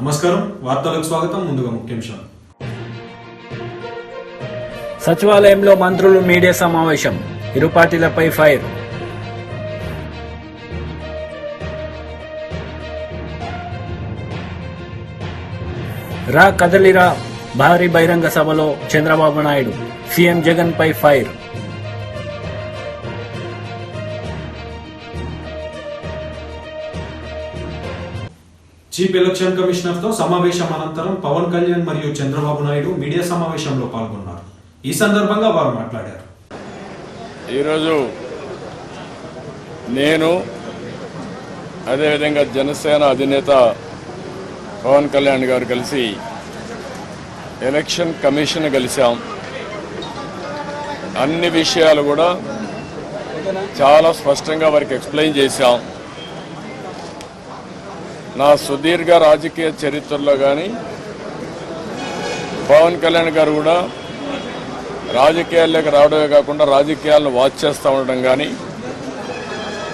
నమస్కారం, వార్తలకు స్వాగతం. ముందుగా ముఖ్యాంశాలు. సచివాలయంలో మంత్రులు మీడియా సమావేశం, ఇరు పార్టీలపై ఫైర్. రా కదలిరా భారీ బహిరంగ సభలో చంద్రబాబు నాయుడు, సీఎం జగన్ పై ఫైర్. చీఫ్ ఎలక్షన్ కమిషనర్ తో సమావేశం అనంతరం పవన్ కళ్యాణ్ మరియు చంద్రబాబు నాయుడు మీడియా సమావేశంలో పాల్గొన్నారు. ఈ సందర్భంగా వారు మాట్లాడారు. ఈరోజు నేను అదేవిధంగా జనసేన అధినేత పవన్ కళ్యాణ్ గారు కలిసి ఎలక్షన్ కమిషన్ కలిసాం. అన్ని విషయాలు కూడా చాలా స్పష్టంగా వారికి ఎక్స్ప్లెయిన్ చేశాం. నా సుదీర్ఘ రాజకీయ చరిత్రలో కానీ పవన్ కళ్యాణ్ గారు కూడా రాజకీయాల్లోకి రావడమే కాకుండా రాజకీయాలను వాచ్ చేస్తూ ఉండడం కానీ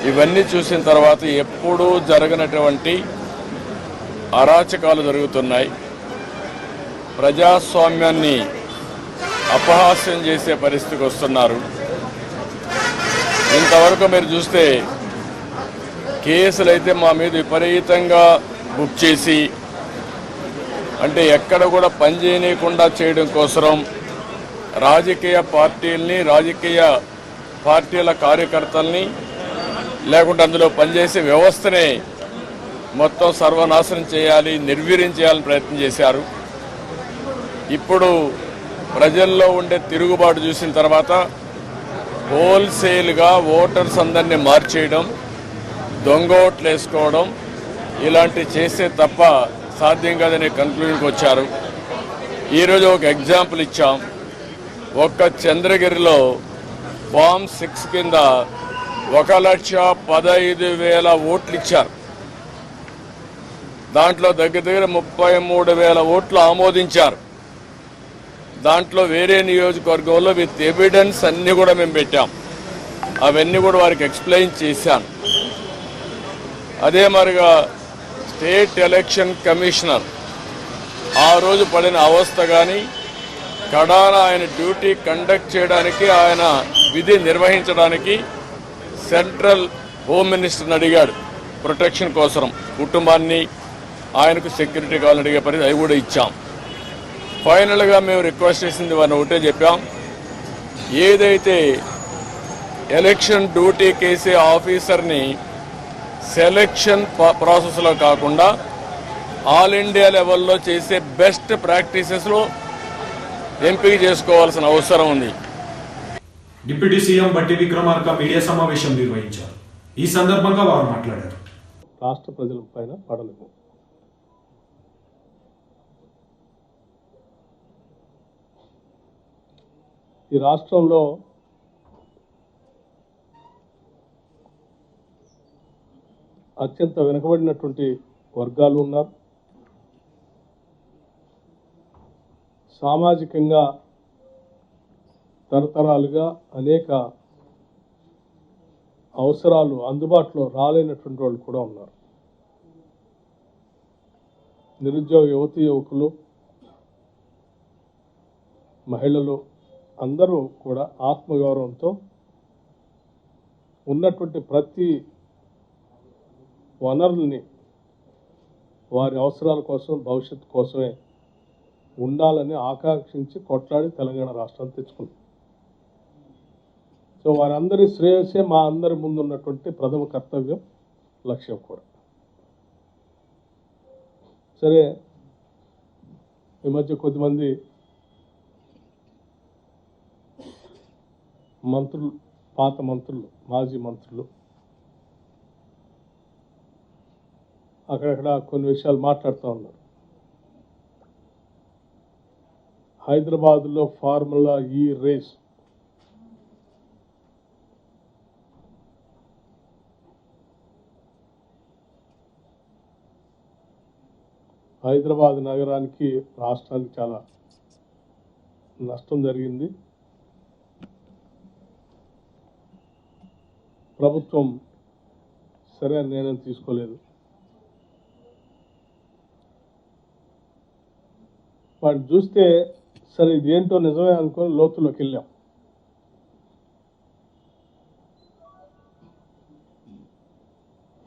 ఇవన్నీ చూసిన తర్వాత ఎప్పుడూ జరగనటువంటి అరాచకాలు జరుగుతున్నాయి. ప్రజాస్వామ్యాన్ని అపహాస్యం చేసే పరిస్థితికి వస్తున్నారు. ఇంతవరకు మీరు చూస్తే కేసులు అయితే మా మీద విపరీతంగా బుక్ చేసి అంటే ఎక్కడ కూడా పనిచేయకుండా చేయడం కోసం రాజకీయ పార్టీలని, రాజకీయ పార్టీల కార్యకర్తల్ని లేకుంటే అందులో పనిచేసే వ్యవస్థనే మొత్తం సర్వనాశనం చేయాలి, నిర్వీర్యం చేయాలని ప్రయత్నం చేశారు. ఇప్పుడు ప్రజల్లో ఉండే తిరుగుబాటు చూసిన తర్వాత హోల్సేల్గా ఓటర్స్ అందరినీ మార్చేయడం, దొంగ ఓట్లు వేసుకోవడం ఇలాంటి చేస్తే తప్ప సాధ్యం కాదనే కంక్లూజన్కి వచ్చారు. ఈరోజు ఒక ఎగ్జాంపుల్ ఇచ్చాం. ఒక్క చంద్రగిరిలో ఫామ్ 6 కింద 1,15,000 ఓట్లు ఇచ్చారు. దాంట్లో దగ్గర 33,000 ఓట్లు ఆమోదించారు. దాంట్లో వేరే నియోజకవర్గంలో విత్ ఎవిడెన్స్ అన్నీ కూడా మేము పెట్టాం. అవన్నీ కూడా వారికి ఎక్స్ప్లెయిన్ చేశాను. అదే మరిగా స్టేట్ ఎలక్షన్ కమిషనర్ ఆ రోజు పడిన అవస్థ కానీ కడాన ఆయన డ్యూటీ కండక్ట్ చేయడానికి, ఆయన విధి నిర్వహించడానికి సెంట్రల్ హోమ్ మినిస్టర్ని అడిగాడు ప్రొటెక్షన్ కోసం. కుటుంబాన్ని ఆయనకు సెక్యూరిటీ కావాలని అడిగే పరిస్థితి అవి కూడా ఇచ్చాం. ఫైనల్గా మేము రిక్వెస్ట్ చేసింది వారిని ఒకటే చెప్పాం, ఏదైతే ఎలక్షన్ డ్యూటీ కేసే ఆఫీసర్ని సెలక్షన్ ప్రాసెస్లో కాకుండా ఆల్ ఇండియా లెవెల్లో చేసే బెస్ట్ ప్రాక్టీసెస్లో ఎంపిక చేసుకోవాల్సిన అవసరం ఉంది. డిప్యూటీ సీఎం బట్టి విక్రమార్క మీడియా సమావేశం నిర్వహించారు. ఈ సందర్భంగా వారు మాట్లాడారు. రాష్ట్ర ప్రజల పైన పడలేదు. ఈ రాష్ట్రంలో అత్యంత వెనుకబడినటువంటి వర్గాలు ఉన్నారు. సామాజికంగా తరతరాలుగా అనేక అవసరాలు అందుబాటులో రాలేనటువంటి వాళ్ళు కూడా ఉన్నారు. నిరుద్యోగ యువతీ యువకులు, మహిళలు అందరూ కూడా ఆత్మగౌరవంతో ఉన్నటువంటి ప్రతి వనరుల్ని వారి అవసరాల కోసం, భవిష్యత్తు కోసమే ఉండాలని ఆకాంక్షించి కొట్లాడి తెలంగాణ రాష్ట్రాన్ని తెచ్చుకుంది. సో వారందరి శ్రేయస్సే మా అందరి ముందు ఉన్నటువంటి ప్రథమ కర్తవ్యం, లక్ష్యం కూడా. సరే, ఈ మధ్య కొద్దిమంది మంత్రులు, పాత మంత్రులు, మాజీ మంత్రులు అక్కడక్కడ కొన్ని విషయాలు మాట్లాడుతూ ఉన్నారు. హైదరాబాద్లో ఫార్ములా ఈ రేస్ హైదరాబాద్ నగరానికి, రాష్ట్రానికి చాలా నష్టం జరిగింది. ప్రభుత్వం సరైన నిర్ణయం తీసుకోలేదు. వాటిని చూస్తే సరే ఇది ఏంటో నిజమే అనుకొని లోతులోకి వెళ్ళాం.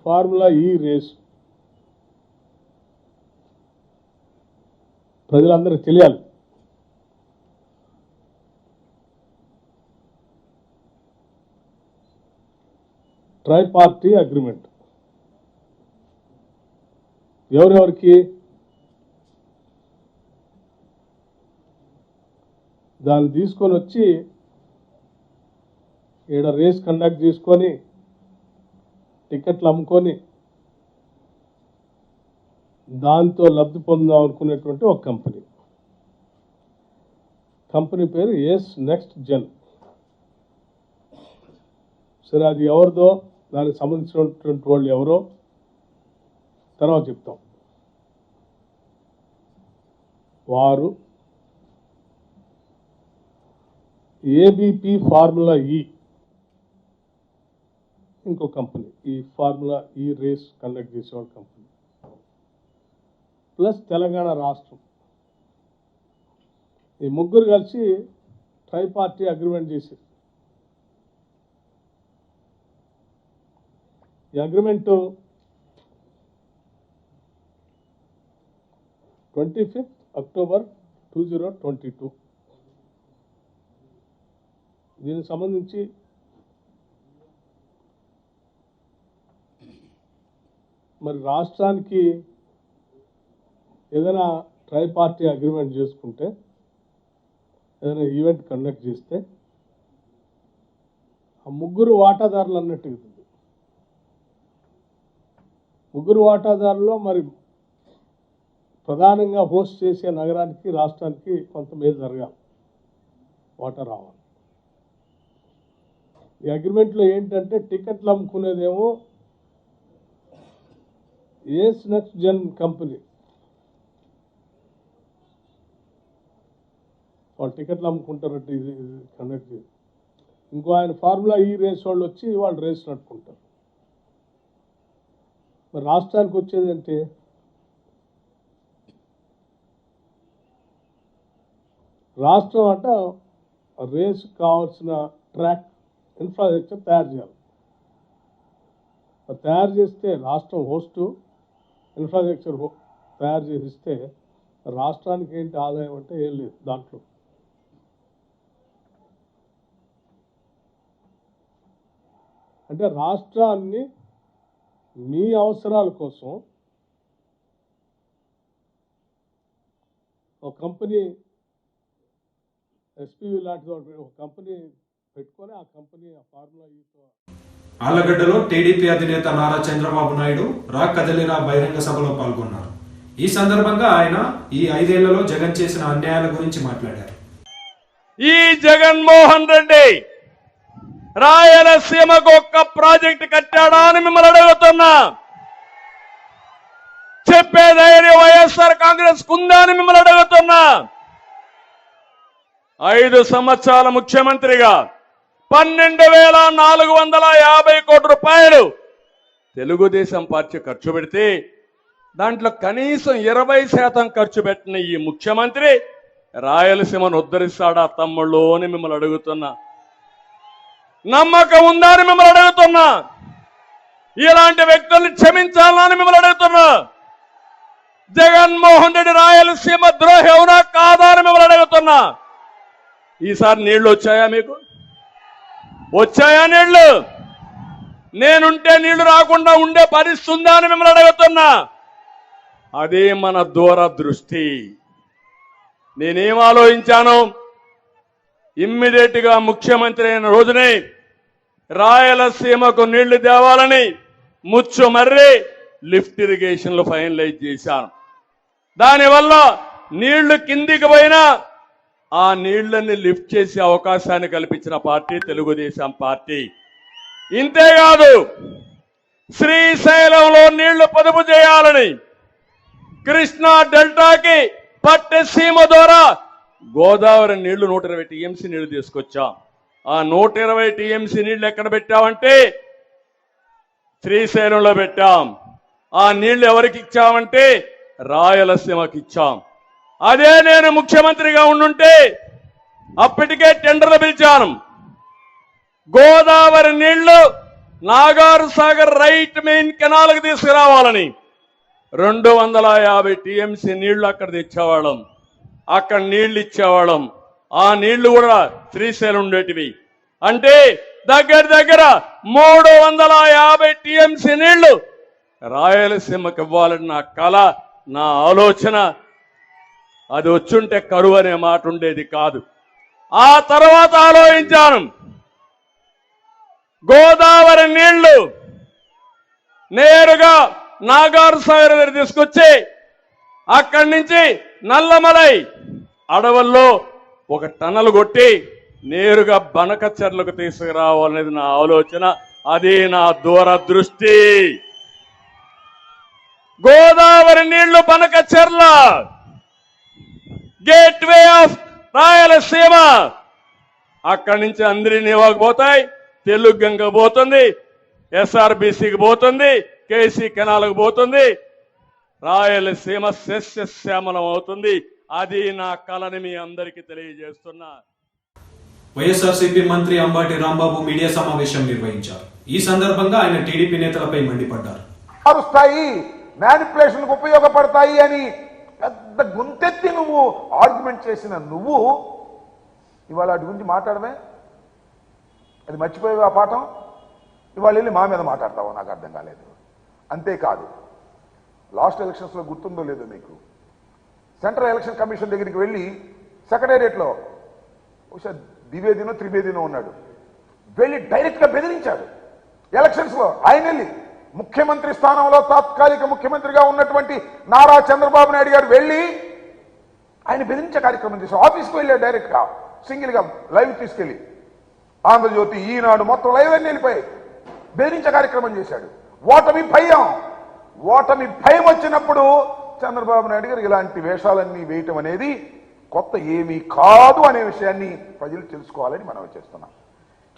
ఫార్ములా ఈ రేసు ప్రజలందరికీ తెలియాలి. ట్రై పార్టీ అగ్రిమెంట్ ఎవరెవరికి? దాన్ని తీసుకొని వచ్చి ఈడ రేస్ కండక్ట్ చేసుకొని టికెట్లు అమ్ముకొని దాంతో లబ్ధి పొందాం అనుకునేటువంటి ఒక కంపెనీ పేరు ఎస్ నెక్స్ట్ జెన్. సరే అది ఎవరిదో, దానికి సంబంధించినటువంటి వాళ్ళు ఎవరో తర్వాత చెప్తాం. వారు ఏబిపి ఫార్ములా ఈ ఇంకో కంపెనీ, ఈ ఫార్ములా ఈ రేస్ కండక్ట్ చేసేవాళ్ళ కంపెనీ ప్లస్ తెలంగాణ రాష్ట్రం, ఈ ముగ్గురు కలిసి ట్రై పార్టీ అగ్రిమెంట్ చేశారు. ఈ అగ్రిమెంట్ 25 అక్టోబర్ 2022. దీనికి సంబంధించి మరి రాష్ట్రానికి ఏదైనా ట్రై పార్టీ అగ్రిమెంట్ చేసుకుంటే, ఏదైనా ఈవెంట్ కండక్ట్ చేస్తే ఆ ముగ్గురు వాటాదారులు అన్నట్టుగా ఉంది. ముగ్గురు వాటాదారుల్లో మరి ప్రధానంగా హోస్ట్ చేసే నగరానికి, రాష్ట్రానికి కొంత మేలు జరగాలి, వాటా రావాలి. ఈ అగ్రిమెంట్లో ఏంటంటే టికెట్లు అమ్ముకునేదేమో ఎస్ నెక్స్ట్ జెన్ కంపెనీ, వాళ్ళు టికెట్లు అమ్ముకుంటారంటే ఇది కండక్ట్ చేసి, ఇంకో ఆయన ఫార్ములా ఈ రేస్ వాళ్ళు వచ్చి వాళ్ళు రేస్ నడుపుకుంటారు. మరి రాష్ట్రానికి వచ్చేది అంటే రాష్ట్రం అంట రేస్ కావాల్సిన ట్రాక్ ఇన్ఫ్రాస్ట్రక్చర్ తయారు చేయాలి. తయారు చేస్తే రాష్ట్రం హోస్టు ఇన్ఫ్రాస్ట్రక్చర్ తయారు చేసిస్తే రాష్ట్రానికి ఏంటి ఆదాయం అంటే ఏం లేదు దాంట్లో. అంటే రాష్ట్రాన్ని మీ అవసరాల కోసం ఒక కంపెనీ, ఎస్పీవి లాంటి ఒక కంపెనీ పెట్టుకొని ఆ కంపెనీ ఆ ఫార్ములా ఈతో. ఆళ్లగడ్డలో టీడీపీ అధినేత నారా చంద్రబాబు నాయుడు రా కదలిరా బహిరంగ సభలో పాల్గొన్నారు. ఈ సందర్భంగా ఆయన ఈ 5 ఏళ్లలో జగన్ చేసిన అన్యాయాల గురించి మాట్లాడారు. ఈ జగన్మోహన్ రెడ్డి రాయలసీమకు ఒక్క ప్రాజెక్టు కట్టాడా అని మిమ్మల్ని అడుగుతున్నా. చెప్పే ధైర్యం వైఎస్ఆర్ కాంగ్రెస్ కుందా అని మిమ్మల్ని అడుగుతున్నా. 5 సంవత్సరాల ముఖ్యమంత్రిగా 12,450 కోట్ల రూపాయలు తెలుగుదేశం పార్టీ ఖర్చు పెడితే దాంట్లో కనీసం 20% ఖర్చు పెట్టిన ఈ ముఖ్యమంత్రి రాయలసీమను ఉద్ధరిస్తాడా తమ్ముళ్ళు అని మిమ్మల్ని అడుగుతున్నా. నమ్మకం ఉందా అని మిమ్మల్ని అడుగుతున్నా. ఇలాంటి వ్యక్తుల్ని క్షమించాలని మిమ్మల్ని అడుగుతున్నా. జగన్మోహన్ రెడ్డి రాయలసీమ ద్రోహి అవునా కాదా అని మిమ్మల్ని అడుగుతున్నా. ఈసారి నీళ్లు వచ్చాయా? మీకు వచ్చాయా నీళ్లు? నేనుంటే నీళ్లు రాకుండా ఉండే పరిస్థితి ఉందా అని మిమ్మల్ని అడుగుతున్నా. అదే మన దూరదృష్టి. నేనేం ఆలోచించాను, ఇమ్మీడియట్ గా ముఖ్యమంత్రి అయిన రోజునే రాయలసీమకు నీళ్లు తేవాలని ముచ్చుమర్రి లిఫ్ట్ ఇరిగేషన్లు ఫైనలైజ్ చేశాను. దానివల్ల నీళ్లు కిందికి పోయినా ఆ నీళ్లని లిఫ్ట్ చేసే అవకాశాన్ని కల్పించిన పార్టీ తెలుగుదేశం పార్టీ. ఇంతేకాదు, శ్రీశైలంలో నీళ్లు పొదుపు చేయాలని కృష్ణా డెల్టాకి పట్టసీమ ద్వారా గోదావరి నీళ్లు 120 టీఎంసీ నీళ్లు తీసుకొచ్చాం. ఆ 120 టీఎంసీ నీళ్లు ఎక్కడ పెట్టామంటే శ్రీశైలంలో పెట్టాం. ఆ నీళ్లు ఎవరికి ఇచ్చామంటే రాయలసీమకి ఇచ్చాం. అదే నేను ముఖ్యమంత్రిగా ఉండుంటే అప్పటికే టెండర్లు పిలిచాను. గోదావరి నీళ్లు నాగార్ సాగర్ రైట్ మెయిన్ కెనాల్కి తీసుకురావాలని 250 టీఎంసీ నీళ్లు అక్కడ తెచ్చేవాళ్ళం, అక్కడ నీళ్లు ఇచ్చేవాళ్ళం. ఆ నీళ్లు కూడా శ్రీశైలం ఉండేటివి. అంటే దగ్గర దగ్గర 350 టీఎంసీ నీళ్లు రాయలసీమకి ఇవ్వాలని నా కళ, నా ఆలోచన. అది వచ్చుంటే కరువు అనే మాట ఉండేది కాదు. ఆ తర్వాత ఆలోచించాను, గోదావరి నీళ్లు నేరుగా నాగార్ సాగర్ దగ్గర తీసుకొచ్చి అక్కడి నుంచి నల్లమలై అడవుల్లో ఒక టన్నల్ కొట్టి నేరుగా బనకచెర్లకు తీసుకురావాలనేది నా ఆలోచన. అది నా దూరదృష్టి. గోదావరి నీళ్లు బనకచెర్ల గేట్వే ఆఫ్ రాయలసీమ. అక్కడి నుంచి అందరినీవాకు పోతాయి, తెలుగు గంగ పోతుంది, ఎస్ఆర్బిసికి పోతుంది, కేసీ కెనాల్కు పోతుంది, రాయలసీమ సస్యశ్యామలం అవుతుంది. అది నా కళని మీ అందరికీ తెలియజేస్తున్నా. వైఎస్ఆర్సీపీ మంత్రి అంబటి రాంబాబు మీడియా సమావేశం నిర్వహించారు. ఈ సందర్భంగా ఆయన టీడీపీ నేతలపై మండిపడ్డారు. మారుస్తాయి, మ్యానిపులేషన్కు ఉపయోగపడతాయి అని పెద్ద గుంతెత్తి నువ్వు ఆర్గ్యుమెంట్ చేసిన నువ్వు ఇవాళ వాటి గురించి మాట్లాడమే, అది మర్చిపోయావు ఆ పాఠం. ఇవాళ వెళ్ళి మా మీద మాట్లాడతావో నాకు అర్థం కాలేదు. అంతేకాదు, లాస్ట్ ఎలక్షన్స్లో గుర్తుందో లేదో మీకు, సెంట్రల్ ఎలక్షన్ కమిషన్ దగ్గరికి వెళ్ళి సెక్రటేరియట్లో బహుశా ద్వివేదినో త్రివేదినో ఉన్నాడు, వెళ్ళి డైరెక్ట్గా బెదిరించాడు. ఎలక్షన్స్లో ఆయన వెళ్ళి ముఖ్యమంత్రి స్థానంలో తాత్కాలిక ముఖ్యమంత్రిగా ఉన్నటువంటి నారా చంద్రబాబు నాయుడు గారు వెళ్ళి ఆయన బెదిరించే కార్యక్రమం చేశారు. ఆఫీస్కి వెళ్ళాడు డైరెక్ట్గా, సింగిల్గా లైవ్ తీసుకెళ్ళి. ఆంధ్రజ్యోతి, ఈనాడు మొత్తం లైవ్ అన్ని వెళ్ళిపోయాయి. బెదిరించే కార్యక్రమం చేశాడు. ఓటమి భయం వచ్చినప్పుడు చంద్రబాబు నాయుడు గారు ఇలాంటి వేషాలన్నీ వేయటం అనేది కొత్త ఏమీ కాదు అనే విషయాన్ని ప్రజలు తెలుసుకోవాలని మనం చేస్తున్నాం.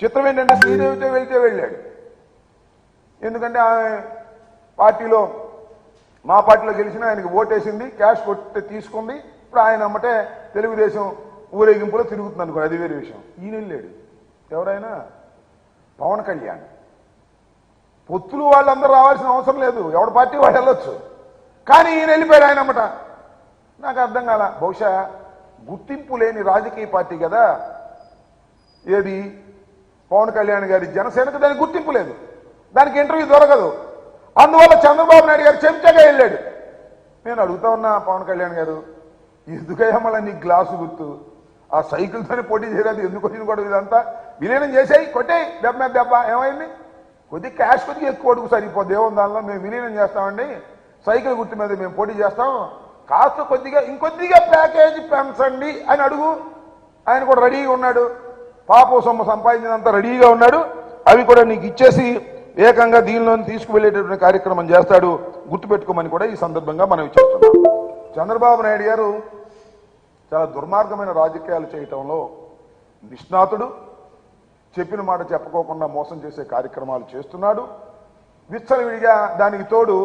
చిత్రం ఏంటంటే శ్రీదేవితో వెళ్తే వెళ్ళాడు. ఎందుకంటే ఆమె పార్టీలో, మా పార్టీలో గెలిచిన ఆయనకి ఓటేసింది, క్యాష్ కొట్టి తీసుకుంది. ఇప్పుడు ఆయన అమ్మటే తెలుగుదేశం ఊరేగింపులో తిరుగుతుంది అనుకో, అది వేరే విషయం. ఈయన వెళ్ళాడు. ఎవరైనా పవన్ కళ్యాణ్. పొత్తులు వాళ్ళందరూ రావాల్సిన అవసరం లేదు, ఎవరి పార్టీ వాళ్ళు వెళ్ళొచ్చు. కానీ ఈయన వెళ్ళిపోయాడు ఆయన అమ్మట. నాకు అర్థం కాల. బహుశా గుర్తింపు లేని రాజకీయ పార్టీ కదా ఏది పవన్ కళ్యాణ్ గారి జనసేనకు, దానికి గుర్తింపు లేదు, దానికి ఇంటర్వ్యూ దొరకదు. అందువల్ల చంద్రబాబు నాయుడు గారు చెంచగా వెళ్ళాడు. నేను అడుగుతా ఉన్నా, పవన్ కళ్యాణ్ గారు ఎందుకయ్యా మళ్ళీ నీ గ్లాసు గుర్తు, ఆ సైకిల్తోనే పోటీ చేయలేదు, ఎందుకు వచ్చింది కూడా ఇదంతా విలీనం చేసేయి, కొట్టేయి, దెబ్బ ఏమైంది, కొద్దిగా క్యాష్ కొద్దిగా ఎక్కువ అడుగు సరిపోద్ది, ఏమో దానిలో మేము విలీనం చేస్తామండి, సైకిల్ గుర్తు మీద మేము పోటీ చేస్తాం, కాస్త కొద్దిగా ఇంకొద్దిగా ప్యాకేజీ పెంచండి అని అడుగు. ఆయన కూడా రెడీగా ఉన్నాడు, పాపం సొమ్ము సంపాదించినంత రెడీగా ఉన్నాడు. అవి కూడా నీకు ఇచ్చేసి ఏకంగా దీనిలో తీసుకువెళ్ళేటటువంటి కార్యక్రమం చేస్తాడు, గుర్తుపెట్టుకోమని కూడా ఈ సందర్భంగా మనం చెప్తున్నాం. చంద్రబాబు నాయుడు గారు చాలా దుర్మార్గమైన రాజకీయాలు చేయటంలో నిష్ణాతుడు. చెప్పిన మాట చెప్పుకోకుండా మోసం చేసే కార్యక్రమాలు చేస్తున్నాడు. విచ్చలవిడిగా దానికి తోడు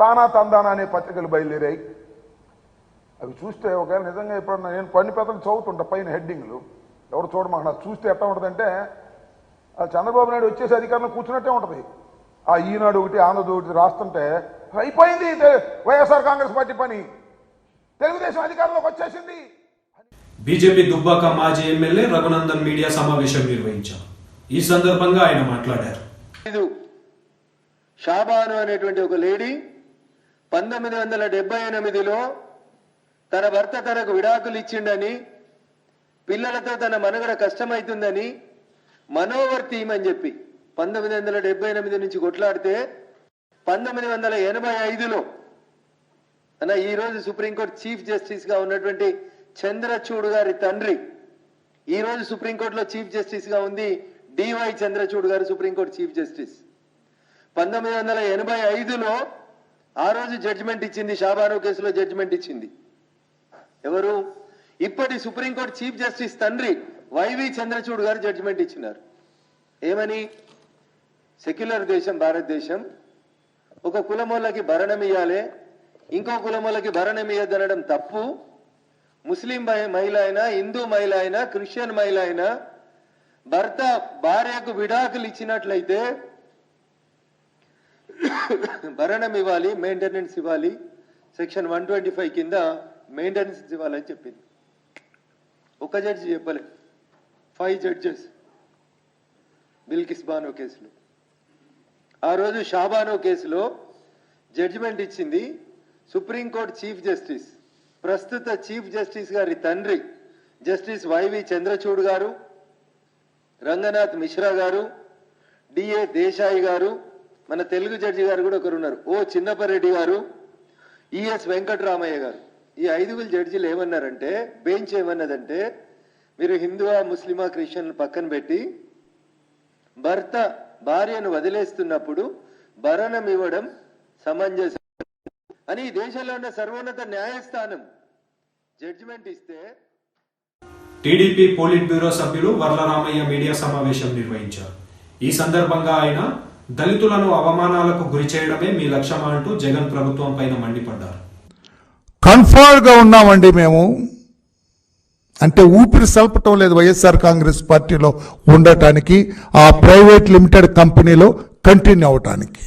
తానా తందానా అనే పత్రికలు బయలుదేరాయి. అవి చూస్తే ఒకవేళ నిజంగా ఎప్పుడన్నా నేను పని పెద్దలు చదువుతుంటా పైన హెడ్డింగ్లు, ఎవరు చూడమాక చూస్తే ఎట్లా ఉంటుందంటే చంద్రబాబు నాయుడు వచ్చేసి అధికారంలో కూర్చున్నట్టే ఉంటుంది. ఆ ఈనాడు ఒకటి ఆంధ్రజ్యోతి ఒకటి రాస్తుంటే అయిపోయింది వైఎస్ఆర్ కాంగ్రెస్ పార్టీ పని, తెలుగుదేశం అధికారంలోకి వచ్చేసింది. బీజేపీ దుబ్బాక మాజీ ఎమ్మెల్యే రఘునందన్ మీడియా సమావేశం నిర్వహించారు. ఈ సందర్భంగా ఆయన మాట్లాడారు. షాబాను అనేటువంటి ఒక లేడీ 1978లో తన భర్త తనకు విడాకులు ఇచ్చిండని, పిల్లలతో తన మనుగడ కష్టమవుతుందని మనోవర్తి అని చెప్పి 1978 నుంచి కొట్లాడితే 1985లో అన్న ఈరోజు సుప్రీంకోర్టు చీఫ్ జస్టిస్ గా ఉన్నటువంటి చంద్రచూడ్ గారి తండ్రి ఈరోజు సుప్రీంకోర్టులో చీఫ్ జస్టిస్ గా ఉంది. డివై చంద్రచూడ్ గారు సుప్రీంకోర్టు చీఫ్ జస్టిస్. 1985లో ఆ రోజు జడ్జిమెంట్ ఇచ్చింది, షాబాను కేసులో జడ్జిమెంట్ ఇచ్చింది ఎవరు? ఇప్పటి సుప్రీంకోర్టు చీఫ్ జస్టిస్ తండ్రి వైవి చంద్రచూడ్ గారు జడ్జిమెంట్ ఇచ్చినారు. ఏమని? సెక్యులర్ దేశం భారతదేశం, ఒక కులమోళ్ళకి భరణం ఇయ్యాలి, ఇంకో కులమోళ్ళకి భరణం ఇయ్యద్దనడం తప్పు, ముస్లిం మహిళ అయినా, హిందూ మహిళ అయినా, క్రిస్టియన్ మహిళ అయినా భర్త భార్యకు విడాకులు ఇచ్చినట్లయితే భరణం ఇవ్వాలి, మెయింటెనెన్స్ ఇవ్వాలి, సెక్షన్ 125 కింద మెయింటెనెన్స్ ఇవ్వాలని చెప్పింది. ఒక జడ్జి చెప్పలే, 5 జడ్జెస్ బిల్కిస్ బానో కేసులో. ఆ రోజు షాబానో కేసులో జడ్జిమెంట్ ఇచ్చింది సుప్రీంకోర్టు చీఫ్ జస్టిస్, ప్రస్తుత చీఫ్ జస్టిస్ గారి తండ్రి జస్టిస్ వైవి చంద్రచూడ్ గారు, రంగనాథ్ మిశ్రా గారు, డిఏ దేశాయి గారు, మన తెలుగు జడ్జి గారు కూడా ఒకరు ఉన్నారు, ఓ చిన్నపరెడ్డి గారు, ఈఎస్ వెంకటరామయ్య గారు. ఈ 5 జడ్జీలు ఏమన్నారంటే, బెంచ్ ఏమన్నదంటే, మీరు హిందువా, ముస్లిమా, క్రిస్టియన్ పక్కన పెట్టి భర్త భార్యను వదిలేస్తున్నప్పుడు భరణం ఇవ్వడం సమంజసం అని ఈ దేశంలో ఉన్న సర్వోన్నత న్యాయస్థానం జడ్జిమెంట్ ఇస్తే టీడీపీ పోలిట్ బ్యూరో సభ్యులు వర్లరామయ్య మీడియా సమావేశం నిర్వహించారు. ఈ సందర్భంగా ఆయన దళితులను అవమానాలకు గురి చేయడమే మీ లక్ష్యమా అంటూ జగన్ ప్రభుత్వం పైన మండిపడ్డారు. కన్ఫర్మ్ గా ఉన్నామండి మేము, అంటే ఊపిరి సల్పటం లేదు వైఎస్ఆర్ కాంగ్రెస్ పార్టీలో ఉండటానికి, ఆ ప్రైవేట్ లిమిటెడ్ కంపెనీలో కంటిన్యూ అవటానికి.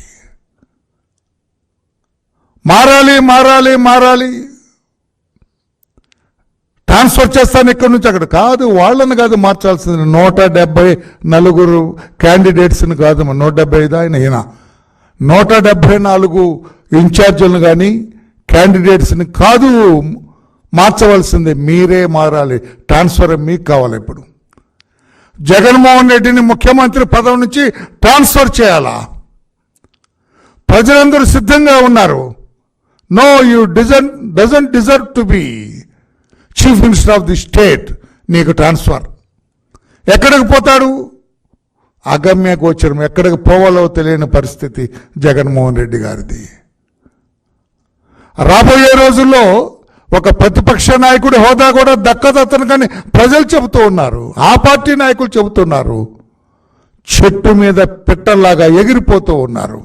మారాలి మారాలి మారాలి, ట్రాన్స్ఫర్ చేస్తాను ఇక్కడి నుంచి అక్కడ కాదు, వాళ్ళని కాదు మార్చాల్సింది, 174 క్యాండిడేట్స్ని కాదు, 175 ఆయన 174 ఇన్ఛార్జీలను కానీ క్యాండిడేట్స్ని కాదు మార్చవలసింది, మీరే మారాలి. ట్రాన్స్ఫర్ మీకు కావాలి. ఇప్పుడు జగన్మోహన్ రెడ్డిని ముఖ్యమంత్రి పదవి నుంచి ట్రాన్స్ఫర్ చేయాలా? ప్రజలందరూ సిద్ధంగా ఉన్నారు. No, you doesn't deserve to be chief minister of the state. నీకు ట్రాన్స్ఫర్. ఎక్కడికి పోతాడు? అగమ్య గోచరం, ఎక్కడికి పోవాలో తెలియని పరిస్థితి జగన్మోహన్ రెడ్డి గారిది. రాబోయే రోజుల్లో ఒక ప్రతిపక్ష నాయకుడి హోదా కూడా దక్కదత్తను కానీ ప్రజలు చెబుతూ ఉన్నారు, ఆ పార్టీ నాయకులు చెబుతున్నారు, చెట్టు మీద పిట్టల్లాగా ఎగిరిపోతూ ఉన్నారు.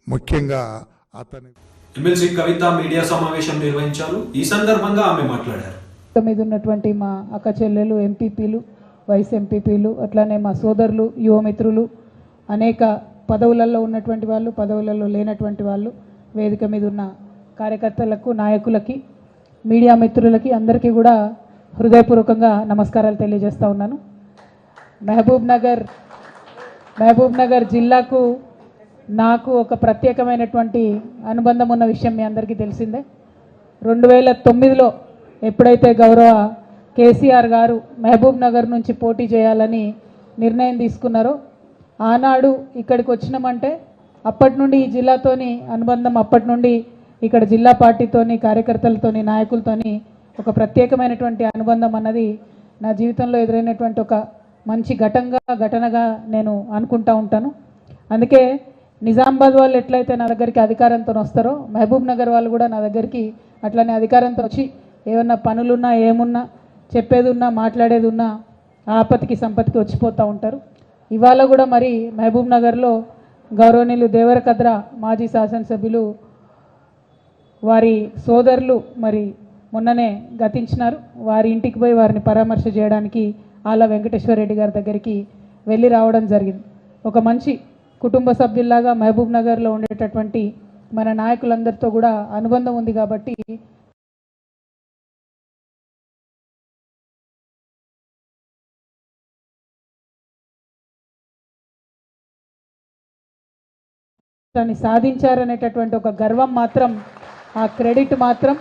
ముఖ్యంగా అతని ఎమ్మెల్సీ కవిత మీడియా సమావేశం నిర్వహించారు. ఈ సందర్భంగా ఆమె మాట్లాడారు. మీద ఉన్నటువంటి మా అక్క చెల్లెలు, ఎంపీపీలు, వైస్ ఎంపీపీలు, అట్లానే మా సోదరులు, యువమిత్రులు, అనేక పదవులలో ఉన్నటువంటి వాళ్ళు, పదవులలో లేనటువంటి వాళ్ళు, వేదిక మీద ఉన్న కార్యకర్తలకు, నాయకులకి, మీడియా మిత్రులకి అందరికీ కూడా హృదయపూర్వకంగా నమస్కారాలు తెలియజేస్తూ ఉన్నాను. మహబూబ్ నగర్ జిల్లాకు నాకు ఒక ప్రత్యేకమైనటువంటి అనుబంధం ఉన్న విషయం మీ అందరికీ తెలిసిందే. 2009లో ఎప్పుడైతే గౌరవ కేసీఆర్ గారు మహబూబ్ నగర్ నుంచి పోటీ చేయాలని నిర్ణయం తీసుకున్నారో, ఆనాడు ఇక్కడికి వచ్చినామంటే అప్పటి నుండి ఈ జిల్లాతోని అనుబంధం, అప్పటి నుండి ఇక్కడ జిల్లా పార్టీతోని, కార్యకర్తలతోని, నాయకులతోని ఒక ప్రత్యేకమైనటువంటి అనుబంధం అన్నది నా జీవితంలో ఎదురైనటువంటి ఒక మంచి ఘటనగా నేను అనుకుంటా ఉంటాను. అందుకే నిజామాబాద్ వాళ్ళు ఎట్లయితే నా దగ్గరికి అధికారంతో వస్తారో, మహబూబ్ నగర్ వాళ్ళు కూడా నా దగ్గరికి అట్లనే అధికారంతో వచ్చి ఏమన్నా పనులున్నా, ఏమున్నా, చెప్పేది ఉన్నా, మాట్లాడేది ఉన్నా ఆపత్తికి సంపత్తికి వచ్చిపోతూ ఉంటారు. ఇవాళ కూడా మరి మహబూబ్ నగర్లో గౌరవనీయులు దేవరకద్ర మాజీ శాసనసభ్యులు వారి సోదరులు మరి మొన్ననే గతించినారు. వారి ఇంటికి పోయి వారిని పరామర్శ చేయడానికి ఆళ్ళ వెంకటేశ్వర రెడ్డి గారి దగ్గరికి వెళ్ళి రావడం జరిగింది. ఒక మంచి కుటుంబ సభ్యుల్లాగా మహబూబ్ నగర్లో ఉండేటటువంటి మన నాయకులందరితో కూడా అనుబంధం ఉంది కాబట్టి దాన్ని సాధించారనేటటువంటి ఒక గర్వం మాత్రం, ఆ క్రెడిట్ మాత్రం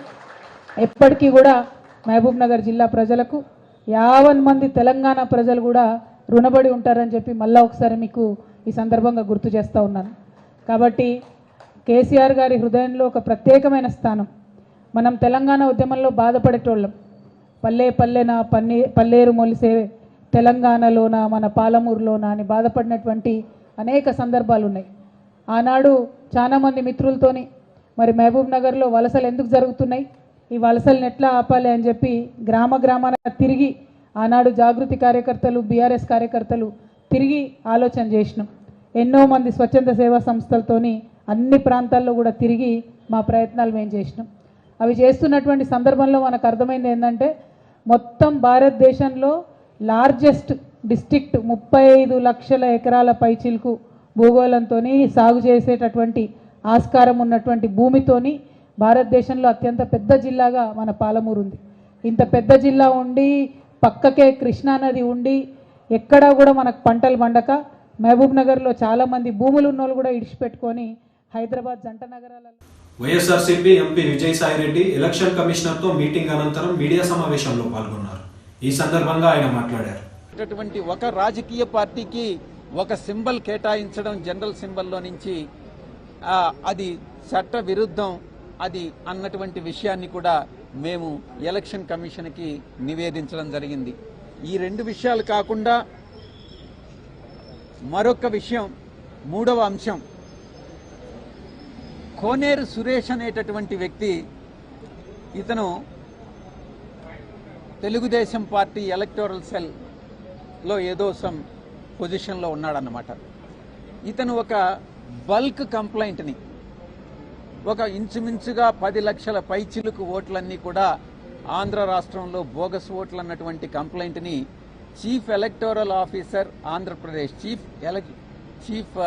ఎప్పటికీ కూడా మహబూబ్ నగర్ జిల్లా ప్రజలకు, 50 మంది తెలంగాణ ప్రజలు కూడా రుణపడి ఉంటారని చెప్పి మళ్ళీ ఒకసారి మీకు ఈ సందర్భంగా గుర్తు చేస్తూ ఉన్నాను. కాబట్టి కేసీఆర్ గారి హృదయంలో ఒక ప్రత్యేకమైన స్థానం. మనం తెలంగాణ ఉద్యమంలో బాధపడేటోళ్ళం, పల్లెన పల్లేరు మొలిసే తెలంగాణలోన, మన పాలమూరులోన అని బాధపడినటువంటి అనేక సందర్భాలు ఉన్నాయి. ఆనాడు చాలామంది మిత్రులతోని మరి మహబూబ్ నగర్లో వలసలు ఎందుకు జరుగుతున్నాయి, ఈ వలసలను ఎట్లా ఆపాలి అని చెప్పి గ్రామాన తిరిగి ఆనాడు జాగృతి కార్యకర్తలు, బీఆర్ఎస్ కార్యకర్తలు తిరిగి ఆలోచన చేసినాం. ఎన్నో మంది స్వచ్ఛంద సేవా సంస్థలతోని అన్ని ప్రాంతాల్లో కూడా తిరిగి మా ప్రయత్నాలు మేము చేసినాం. అవి చేస్తున్నటువంటి సందర్భంలో మనకు అర్థమైంది ఏంటంటే మొత్తం భారతదేశంలో లార్జెస్ట్ డిస్ట్రిక్ట్ 35 లక్షల ఎకరాల పైచిలుకు భూగోళంతో సాగు చేసేటటువంటి ఆస్కారం ఉన్నటువంటి భూమితోని భారతదేశంలో అత్యంత పెద్ద జిల్లాగా మన పాలమూరు ఉంది. ఇంత పెద్ద జిల్లా ఉండి పక్కకే కృష్ణానది ఉండి ఎక్కడా కూడా మనకు పంటలు పండక మహబూబ్ నగర్లో చాలామంది భూములు ఉన్న వాళ్ళు కూడా ఇడిచిపెట్టుకొని హైదరాబాద్ జంట నగరాలలో. వైఎస్ఆర్సీపీ ఎంపీ విజయసాయిరెడ్డి ఎలక్షన్ కమిషనర్తో మీటింగ్ అనంతరం మీడియా సమావేశంలో పాల్గొన్నారు. ఈ సందర్భంగా ఆయన మాట్లాడారు. ఒక రాజకీయ పార్టీకి ఒక సింబల్ కేటాయించడం జనరల్ సింబల్లో నుంచి అది చట్ట విరుద్ధం అది అన్నటువంటి విషయాన్ని కూడా మేము ఎలక్షన్ కమిషన్కి నివేదించడం జరిగింది. ఈ రెండు విషయాలు కాకుండా మరొక విషయం, మూడవ అంశం, కోనేరు సురేష్ అనేటటువంటి వ్యక్తి, ఇతను తెలుగుదేశం పార్టీ ఎలక్టోరల్ సెల్లో ఏదో సమ్ పొజిషన్లో ఉన్నాడన్నమాట. ఇతను ఒక బల్క్ కంప్లైంట్ని, ఒక ఇంచుమించుగా 10 లక్షల పైచిలుకు ఓట్లన్నీ కూడా ఆంధ్ర రాష్ట్రంలో బోగస్ ఓట్లు అన్నటువంటి కంప్లైంట్ని chief electoral officer Andhra Pradesh, chief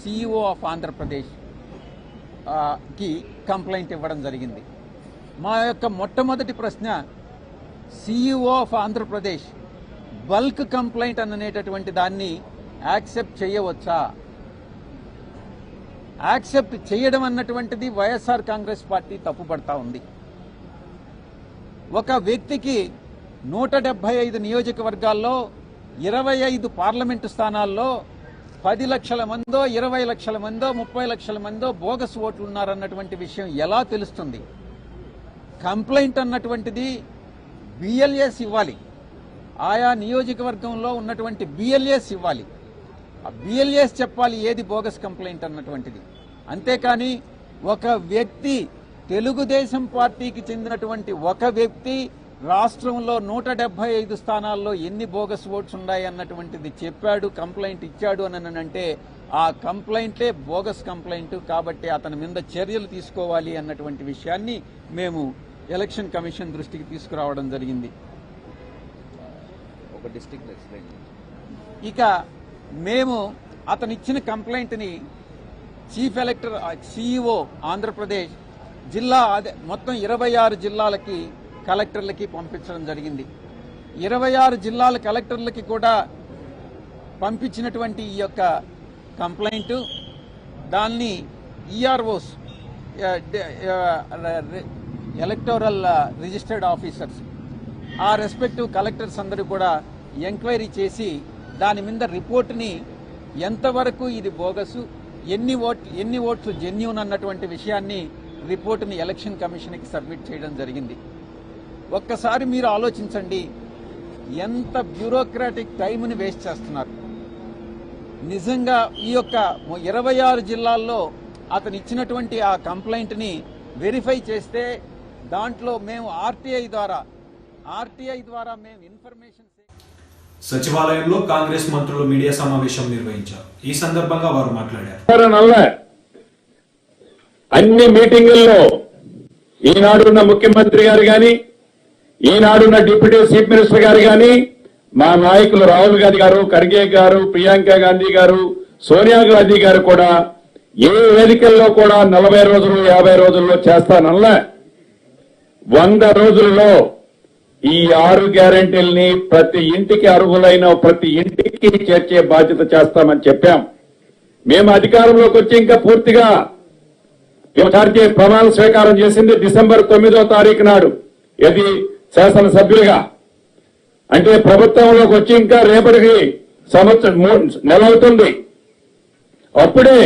CEO of Andhra Pradesh కి కంప్లైంట్ ఇవ్వడం జరిగింది. మా యొక్క మొట్టమొదటి ప్రశ్న, CEO of Andhra Pradesh bulk complaint అనేటటువంటి దాన్ని యాక్సెప్ట్ చేయవచ్చా? యాక్సెప్ట్ చేయడం అన్నటువంటిది వైఎస్ఆర్ కాంగ్రెస్ పార్టీ తప్పుపడతా ఉంది. ఒక వ్యక్తికి 175 నియోజకవర్గాల్లో 25 పార్లమెంటు స్థానాల్లో 10 లక్షల మందో 20 లక్షల మందో 30 లక్షల మందో బోగస్ ఓట్లు ఉన్నారన్నటువంటి విషయం ఎలా తెలుస్తుంది? కంప్లైంట్ అన్నటువంటిది బిఎల్ఏస్ ఇవ్వాలి, ఆయా నియోజకవర్గంలో ఉన్నటువంటి బిఎల్ఏస్ ఇవ్వాలి. ఆ బిఎల్ఏస్ చెప్పాలి ఏది బోగస్ కంప్లైంట్ అన్నటువంటిది. అంతేకాని ఒక వ్యక్తి, తెలుగుదేశం పార్టీకి చెందినటువంటి ఒక వ్యక్తి రాష్ట్రంలో 175 స్థానాల్లో ఎన్ని బోగస్ ఓట్స్ ఉన్నాయి అన్నటువంటిది చెప్పాడు, కంప్లైంట్ ఇచ్చాడు అని అంటే ఆ కంప్లైంటే బోగస్ కంప్లైంట్. కాబట్టి అతని మీద చర్యలు తీసుకోవాలి అన్నటువంటి విషయాన్ని మేము ఎలక్షన్ కమిషన్ దృష్టికి తీసుకురావడం జరిగింది. ఇక మేము అతనిచ్చిన కంప్లైంట్ని చీఫ్ ఎలక్టర్ సిఇఓ ఆంధ్రప్రదేశ్ జిల్లా మొత్తం 26 జిల్లాలకి కలెక్టర్లకి పంపించడం జరిగింది. 26 జిల్లాల కలెక్టర్లకి కూడా పంపించినటువంటి ఈ యొక్క కంప్లైంట్ దాన్ని ఈఆర్ఓస్, ఎలక్టోరల్ రిజిస్టర్డ్ ఆఫీసర్స్, ఆ రెస్పెక్టివ్ కలెక్టర్స్ అందరూ కూడా ఎంక్వైరీ చేసి దాని మీద రిపోర్ట్ని ఎంతవరకు ఇది బోగసు, ఎన్ని ఓట్లు జెన్యూన్ అన్నటువంటి విషయాన్ని రిపోర్టుని ఎలక్షన్ కమిషన్కి సబ్మిట్ చేయడం జరిగింది. ఒక్కసారి మీరు ఆలోచించండి, ఎంత బ్యూరోక్రాటిక్ టైంని వేస్ట్ చేస్తున్నారు. నిజంగా ఈ యొక్క 26 జిల్లాల్లో అతను ఇచ్చినటువంటి ఆ కంప్లైంట్ని వెరిఫై చేస్తే దాంట్లో మేము ఆర్టీఐ ద్వారా మేము ఇన్ఫర్మేషన్. సచివాలయంలో కాంగ్రెస్ మంత్రులు మీడియా సమావేశం నిర్వహించారు. ఈ సందర్భంగా వారు మాట్లాడారు. అన్ని మీటింగుల్లో ఈనాడున్న ముఖ్యమంత్రి గారు గాని, ఈనాడున్న డిప్యూటీ చీఫ్ మినిస్టర్ గారు గాని, మా నాయకులు రాహుల్ గాంధీ గారు, ఖర్గే గారు, ప్రియాంక గాంధీ గారు, సోనియా గాంధీ గారు కూడా ఏ వేదికల్లో కూడా 40 రోజులు 50 రోజుల్లో చేస్తానల్లా 100 రోజుల్లో ఈ 6 గ్యారెంటీల్ని ప్రతి ఇంటికి అర్హులైన ప్రతి ఇంటికి చేర్చే బాధ్యత చేస్తామని చెప్పాం. మేము అధికారంలోకి వచ్చి ఇంకా పూర్తిగా ప్రమాణ స్వీకారం చేసింది డిసెంబర్ 9వ తారీఖు నాడు. ఇది శాసనసభ్యులుగా, అంటే ప్రభుత్వంలోకి వచ్చి ఇంకా రేపటికి సంవత్సరం నెల అవుతుంది. అప్పుడే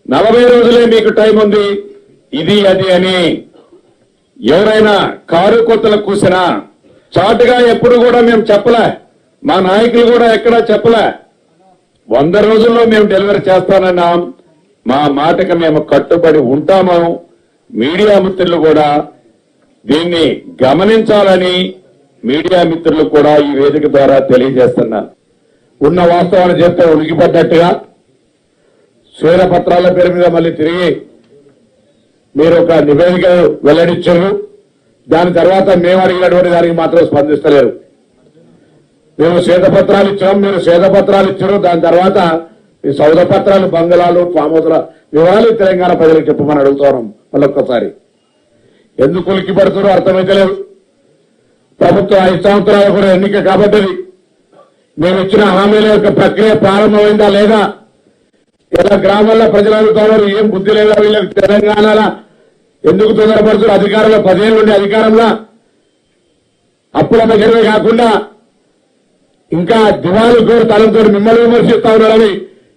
40 రోజులే మీకు టైం ఉంది, ఇది అది అని ఎవరైనా కారు కొత్తలకు కూసినా చాటుగా ఎప్పుడు కూడా మేము చెప్పలే, మా నాయకులు కూడా ఎక్కడా చెప్పలే. 100 రోజుల్లో మేము డెలివరీ చేస్తానన్నాం. మా మాటకు మేము కట్టుబడి ఉంటాము. మీడియా మిత్రులు కూడా దీన్ని గమనించాలని మీడియా మిత్రులు కూడా ఈ వేదిక ద్వారా తెలియజేస్తున్నారు. ఉన్న వాస్తవాన్ని చెప్తే ఉనికిపడ్డట్టుగా శ్వేతపత్రాల పేరు మీద మళ్ళీ తిరిగి మీరు ఒక నివేదిక వెల్లడించారు. దాని తర్వాత మేము అడిగినటువంటి దానికి మాత్రం స్పందిస్తలేరు. మేము శ్వేతపత్రాలు ఇచ్చాం, మీరు శ్వేతపత్రాలు ఇచ్చారు. దాని తర్వాత ఈ సౌద పత్రాలు, బంగళాలు, ఫామ్ హౌస్ల వివరాలు తెలంగాణ ప్రజలకు చెప్పమని అడుగుతున్నాం. మళ్ళొక్కసారి ఎందుకు ఉలిక్కి పడుతున్నారో అర్థమైతలేదు. ప్రభుత్వం 5 సంవత్సరాలు కూడా ఎన్నిక కాబట్టి మేము ఇచ్చిన హామీల యొక్క ప్రక్రియ ప్రారంభమైందా లేదా? ఇలా గ్రామాల్లో ప్రజలు అడుగుతున్నారు, ఏం బుద్ధి లేదా వీళ్ళకి? తెలంగాణలో ఎందుకు తొందరపడుతున్నారు? అధికారంలో 10 ఏళ్ళు ఉండే అధికారంలో అప్పుల దగ్గరమే కాకుండా ఇంకా దివాళీ కోరు తలంతో మిమ్మల్ని విమర్శిస్తా ఉన్నారని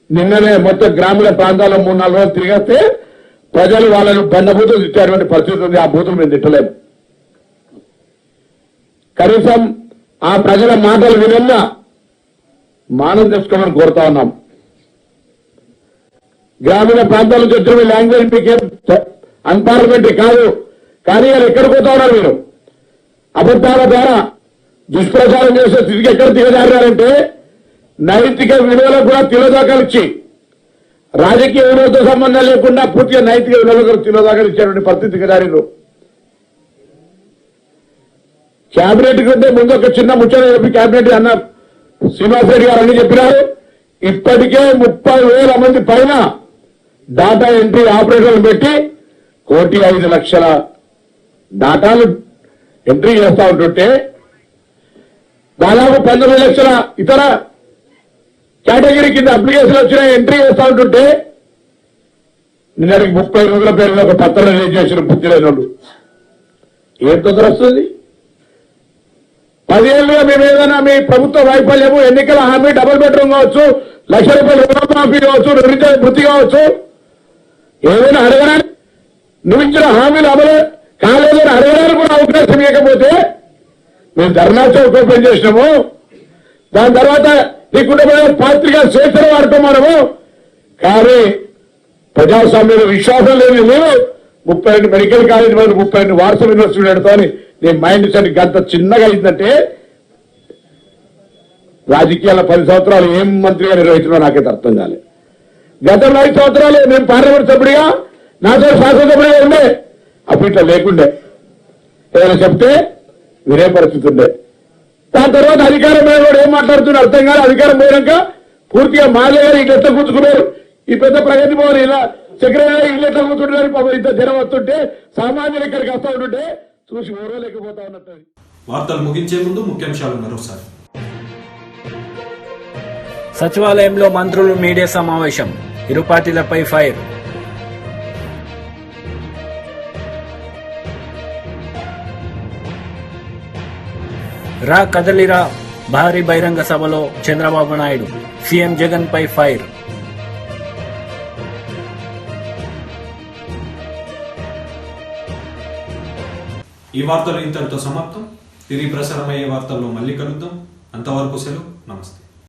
నిన్ననే మొత్తం గ్రామీణ ప్రాంతాల్లో 3-4 రోజులు తిరిగేస్తే ప్రజలు వాళ్ళను బండబూతులు తిట్టేటువంటి పరిస్థితి ఉంది. ఆ బూతులు మేము తిట్టలేము. కనీసం ఆ ప్రజల మాటలు వినన్నా మానం తెచ్చుకోమని కోరుతా ఉన్నాం. గ్రామీణ ప్రాంతాల నుంచి వచ్చిన లాంగ్వేజ్ మీకేం అన్పార్లమెంటరీ కాదు, కానీ వాళ్ళు ఎక్కడ పోతా ఉన్నారు? మీరు అబద్ధాల ద్వారా దుష్ప్రచారం చేసే స్థితికి ఎక్కడ దిగజారారంటే నైతిక విలువలకు కూడా తిలోదాకాలు ఇచ్చి, రాజకీయ విలువలతో సంబంధం లేకుండా పూర్తిగా నైతిక విలువలకు తిలోదాకాలు ఇచ్చేటువంటి పరిస్థితి దిగజారు. క్యాబినెట్ కంటే ముందు ఒక చిన్న ముచ్చట చెప్పి క్యాబినెట్ అన్న శ్రీనివాసరెడ్డి గారు అన్ని చెప్పినారు. ఇప్పటికే 30,000 మంది పైన డాటా ఎంట్రీ ఆపరేటర్లు పెట్టి 1,05,00,000 డాటాలు ఎంట్రీ చేస్తా ఉంటుంటే దాదాపు 19 లక్షల ఇతర కేటగిరీ కింద అప్లికేషన్ వచ్చిన ఎంట్రీ చేస్తా ఉంటుంటే నిన్నటికి 30 రోజుల పేరులో ఒక పత్రం రిలీజ్ చేసిన బుద్ధి లేనోళ్ళు. ఏం తొందర వస్తుంది? 10 ఏళ్ళుగా మేము ఏదైనా మీ ప్రభుత్వ వైఫల్యము, ఎన్నికల హామీ, డబుల్ బెడ్రూమ్ కావచ్చు, ₹1,00,000 రుణమాఫీ కావచ్చు, నిరుద్యోగ వృత్తి కావచ్చు, ఏదైనా అడగడానికి నువ్వు ఇచ్చిన హామీలు అమలు కాలేదని అడగడానికి కూడా అవకాశం ఇవ్వకపోతే మేము ధర్నా చౌక్ ఓపెన్ చేసినాము. దాని తర్వాత నీ కుటుంబ పాత్రికా స్వేచ్ఛను వాడుకోమనము. కానీ ప్రజాస్వామ్యంలో విశ్వాసం లేని మేము 32 మెడికల్ కాలేజ్ మీద 32 వారస యూనివర్సిటీ పెడతా అని నీ మైండ్ సెట్ గంత చిన్నగా అయిందంటే రాజకీయాల 10 సంవత్సరాలు ఏం మంత్రిగా నిర్వహించడం నాకైతే అర్థం కాలేదు. గతంలో 5 సంవత్సరాలు నేను పార్లమెంట్ సభ్యుడిగా, నాతో శాసనసభ్యుడిగా ఉండే, అప్పుడు ఇట్లా లేకుండే. ఏదైనా చెప్తే వినే పరిస్థితి ఉండే. దాని తర్వాత అధికారం మీద కూడా ఏం మాట్లాడుతున్నా అర్థం కాదు. అధికారం పోయాక పూర్తిగా మాలే గారు ఇట్లా ఎట్లా కూర్చుకున్నారు, ఈ పెద్ద ప్రగతి భవన్ ఇలా సెక్రటరీ ఇల్లు ఎట్లా కూర్చుంటున్నారు, పాపం ఇంత జనం వస్తుంటే సామాన్యులు ఇక్కడికి వస్తూ ఉంటుంటే చూసి ఓరలేకపోతా ఉన్నట్టు. వార్తలు ముగించే ముందు ముఖ్యాంశాలు మరోసారి. సచివాలయంలో మంత్రులు మీడియా సమావేశం, ఇరు పార్టీలపై ఫైర్. రా కదలిరా భారీ బహిరంగ సభలో చంద్రబాబు నాయుడు, సీఎం జగన్ పై ఫైర్. ఈ వార్తలు ఇంతటితో సమాప్తం. తిరిగి ప్రసారమయ్యే వార్తల్లో మళ్ళీ కలుద్దాం. అంతవరకు సెలవు. నమస్తే.